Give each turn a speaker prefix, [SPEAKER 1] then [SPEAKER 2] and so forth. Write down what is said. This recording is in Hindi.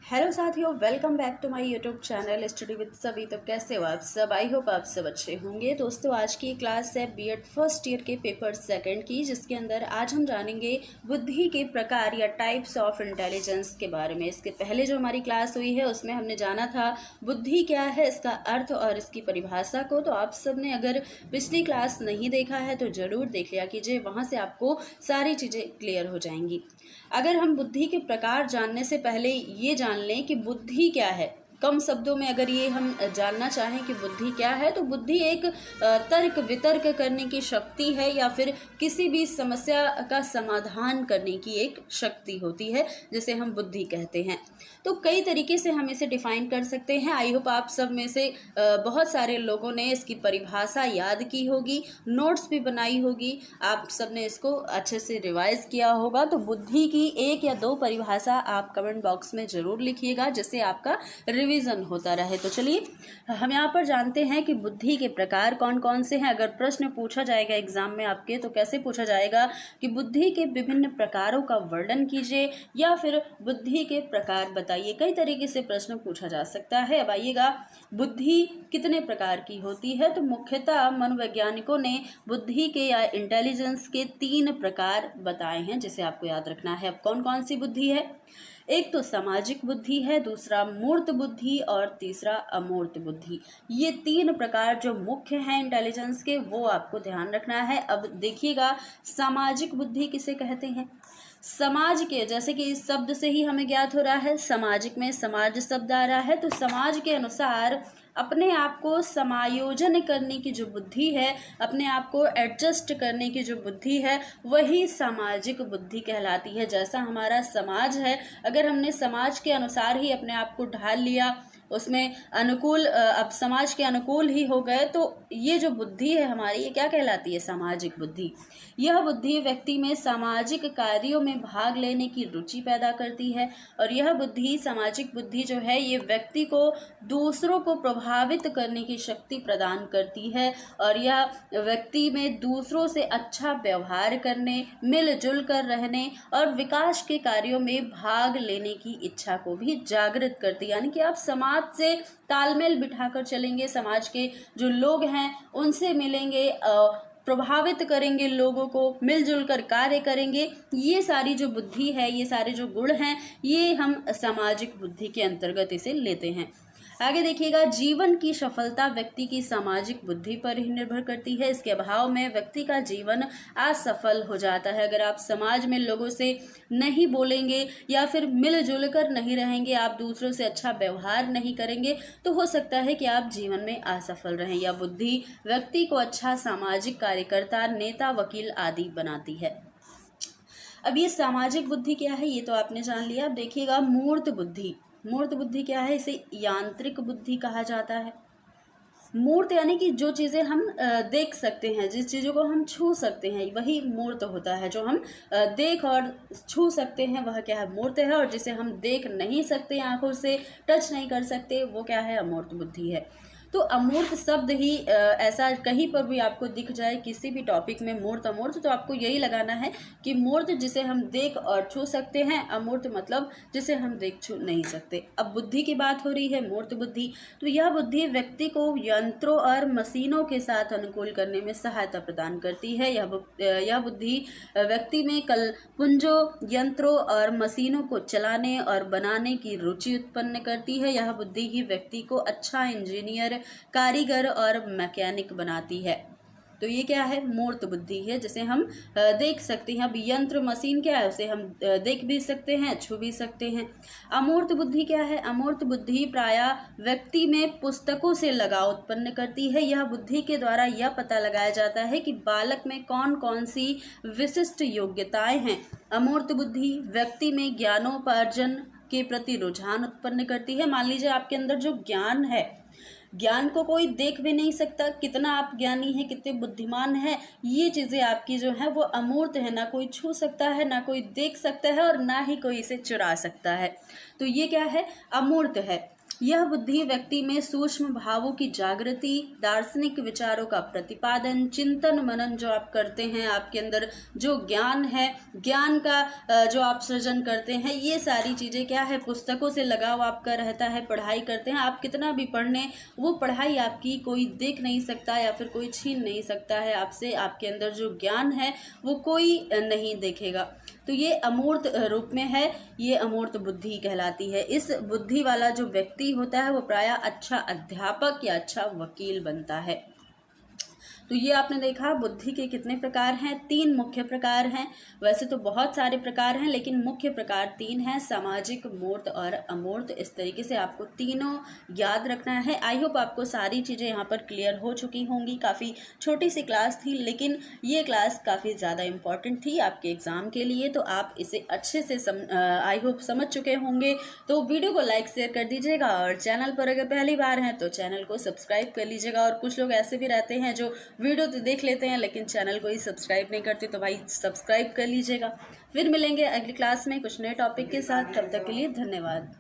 [SPEAKER 1] हेलो साथियों, welcome back to my YouTube channel study with सभी। तो कैसे हो आप सब? आई होप आप सब अच्छे होंगे। दोस्तों, आज की क्लास है बीएड फर्स्ट ईयर के पेपर सेकंड की, जिसके अंदर आज हम जानेंगे बुद्धि के प्रकार या टाइप्स ऑफ इंटेलिजेंस के बारे में। इसके पहले जो हमारी क्लास हुई है उसमें हमने जाना था बुद्धि क्या है, इसका अर्थ और इसकी परिभाषा को। तो आप सब ने अगर पिछली क्लास नहीं देखा है तो ज़रूर देख लिया कीजिए, वहाँ से आपको सारी चीज़ें क्लियर हो जाएंगी। अगर हम बुद्धि के प्रकार जानने से पहले ये जान लें कि बुद्धि क्या है, कम शब्दों में अगर ये हम जानना चाहें कि बुद्धि क्या है, तो बुद्धि एक तर्क वितर्क करने की शक्ति है या फिर किसी भी समस्या का समाधान करने की एक शक्ति होती है, जिसे हम बुद्धि कहते हैं। तो कई तरीके से हम इसे डिफाइन कर सकते हैं। आई होप आप सब में से बहुत सारे लोगों ने इसकी परिभाषा याद की होगी, नोट्स भी बनाई होगी, आप सब ने इसको अच्छे से रिवाइज किया होगा। तो बुद्धि की एक या दो परिभाषा आप कमेंट बॉक्स में ज़रूर लिखिएगा, जिससे आपका रिवीजन होता रहे। तो चलिए हम यहाँ पर जानते हैं कि बुद्धि के प्रकार कौन कौन से हैं। अगर प्रश्न पूछा जाएगा एग्जाम में आपके, तो कैसे पूछा जाएगा कि बुद्धि के विभिन्न प्रकारों का वर्णन कीजिए या फिर बुद्धि के प्रकार बताइए। कई तरीके से प्रश्न पूछा जा सकता है। अब आइएगा, बुद्धि कितने प्रकार की होती है? तो मुख्यतः मनोवैज्ञानिकों ने बुद्धि के या इंटेलिजेंस के 3 प्रकार बताए हैं, जिसे आपको याद रखना है। अब कौन कौन सी बुद्धि है? एक तो सामाजिक बुद्धि है, दूसरा मूर्त बुद्धि और तीसरा अमूर्त बुद्धि। ये 3 प्रकार जो मुख्य हैं इंटेलिजेंस के, वो आपको ध्यान रखना है। अब देखिएगा, सामाजिक बुद्धि किसे कहते हैं? समाज के, जैसे कि इस शब्द से ही हमें ज्ञात हो रहा है, सामाजिक में समाज शब्द आ रहा है, तो समाज के अनुसार अपने आप को समायोजन करने की जो बुद्धि है, अपने आप को एडजस्ट करने की जो बुद्धि है, वही सामाजिक बुद्धि कहलाती है। जैसा हमारा समाज है, अगर हमने समाज के अनुसार ही अपने आप को ढाल लिया, उसमें अनुकूल अब समाज के अनुकूल ही हो गए, तो ये जो बुद्धि है हमारी, ये क्या कहलाती है? सामाजिक बुद्धि। यह बुद्धि व्यक्ति में सामाजिक कार्यों में भाग लेने की रुचि पैदा करती है, और यह बुद्धि, सामाजिक बुद्धि जो है, ये व्यक्ति को दूसरों को प्रभावित करने की शक्ति प्रदान करती है, और यह व्यक्ति में दूसरों से अच्छा व्यवहार करने, मिलजुल कर रहने और विकास के कार्यों में भाग लेने की इच्छा को भी जागृत करती है। यानी कि आप समाज से तालमेल बिठाकर चलेंगे, समाज के जो लोग हैं उनसे मिलेंगे, प्रभावित करेंगे, लोगों को मिलजुल कर कार्य करेंगे। ये सारी जो बुद्धि है, ये सारे जो गुण हैं, ये हम सामाजिक बुद्धि के अंतर्गत इसे लेते हैं। आगे देखिएगा, जीवन की सफलता व्यक्ति की सामाजिक बुद्धि पर ही निर्भर करती है। इसके अभाव में व्यक्ति का जीवन असफल हो जाता है। अगर आप समाज में लोगों से नहीं बोलेंगे या फिर मिलजुल कर नहीं रहेंगे, आप दूसरों से अच्छा व्यवहार नहीं करेंगे, तो हो सकता है कि आप जीवन में असफल रहें। यह बुद्धि व्यक्ति को अच्छा सामाजिक कार्यकर्ता, नेता, वकील आदि बनाती है। अब ये सामाजिक बुद्धि क्या है, ये तो आपने जान लिया। अब देखिएगा, मूर्त बुद्धि। मूर्त बुद्धि क्या है? इसे यांत्रिक बुद्धि कहा जाता है। मूर्त यानी कि जो चीज़ें हम देख सकते हैं, जिस चीज़ों को हम छू सकते हैं, वही मूर्त होता है। जो हम देख और छू सकते हैं, वह क्या है? मूर्त है। और जिसे हम देख नहीं सकते, आंखों से टच नहीं कर सकते, वो क्या है? अमूर्त बुद्धि है। तो अमूर्त शब्द ही ऐसा कहीं पर भी आपको दिख जाए किसी भी टॉपिक में, मूर्त अमूर्त, तो आपको यही लगाना है कि मूर्त जिसे हम देख और छू सकते हैं, अमूर्त मतलब जिसे हम देख छू नहीं सकते। अब बुद्धि की बात हो रही है, मूर्त बुद्धि। तो यह बुद्धि व्यक्ति को यंत्रों और मशीनों के साथ अनुकूल करने में सहायता प्रदान करती है। यह बुद्धि व्यक्ति में कल पुंजों, यंत्रों और मशीनों को चलाने और बनाने की रुचि उत्पन्न करती है। यह बुद्धि ही व्यक्ति को अच्छा इंजीनियर, कारीगर और मैकेनिक बनाती है। तो ये क्या है? मूर्त बुद्धि है, जिसे हम देख सकते हैं। अब यंत्र, मशीन क्या है? उसे हम देख भी सकते हैं, छू भी सकते हैं। अमूर्त बुद्धि क्या है? अमूर्त बुद्धि प्रायः व्यक्ति में पुस्तकों से लगाव उत्पन्न करती है। यह बुद्धि के द्वारा यह पता लगाया जाता है कि बालक में कौन कौन सी विशिष्ट योग्यताएं हैं। अमूर्त बुद्धि व्यक्ति में ज्ञानोपार्जन के प्रति रुझान उत्पन्न करती है। मान लीजिए आपके अंदर जो ज्ञान है, ज्ञान को कोई देख भी नहीं सकता, कितना आप ज्ञानी हैं, कितने बुद्धिमान हैं, ये चीज़ें आपकी जो है वो अमूर्त है। ना कोई छू सकता है, ना कोई देख सकता है, और ना ही कोई इसे चुरा सकता है। तो ये क्या है? अमूर्त है। यह बुद्धि व्यक्ति में सूक्ष्म भावों की जागृति, दार्शनिक विचारों का प्रतिपादन, चिंतन मनन जो आप करते हैं, आपके अंदर जो ज्ञान है, ज्ञान का जो आप सृजन करते हैं, ये सारी चीज़ें क्या है, पुस्तकों से लगाव आपका रहता है, पढ़ाई करते हैं आप कितना भी पढ़ने, वो पढ़ाई आपकी कोई देख नहीं सकता या फिर कोई छीन नहीं सकता है आपसे। आपके अंदर जो ज्ञान है वो कोई नहीं देखेगा। तो ये अमूर्त रूप में है, ये अमूर्त बुद्धि कहलाती है। इस बुद्धि वाला जो व्यक्ति होता है वो प्रायः अच्छा अध्यापक या अच्छा वकील बनता है। तो ये आपने देखा बुद्धि के कितने प्रकार हैं, 3 मुख्य प्रकार हैं। वैसे तो बहुत सारे प्रकार हैं लेकिन मुख्य प्रकार 3 हैं, सामाजिक, मूर्त और अमूर्त। इस तरीके से आपको तीनों याद रखना है। आई होप आपको सारी चीज़ें यहाँ पर क्लियर हो चुकी होंगी। काफ़ी छोटी सी क्लास थी लेकिन ये क्लास काफ़ी ज़्यादा इम्पॉर्टेंट थी आपके एग्ज़ाम के लिए, तो आप इसे अच्छे से आई होप समझ चुके होंगे। तो वीडियो को लाइक शेयर कर दीजिएगा और चैनल पर अगर पहली बार हैं तो चैनल को सब्सक्राइब कर लीजिएगा। और कुछ लोग ऐसे भी रहते हैं जो वीडियो तो देख लेते हैं लेकिन चैनल को ही सब्सक्राइब नहीं करते, तो भाई सब्सक्राइब कर लीजिएगा। फिर मिलेंगे अगली क्लास में कुछ नए टॉपिक के साथ, तब तक के लिए धन्यवाद।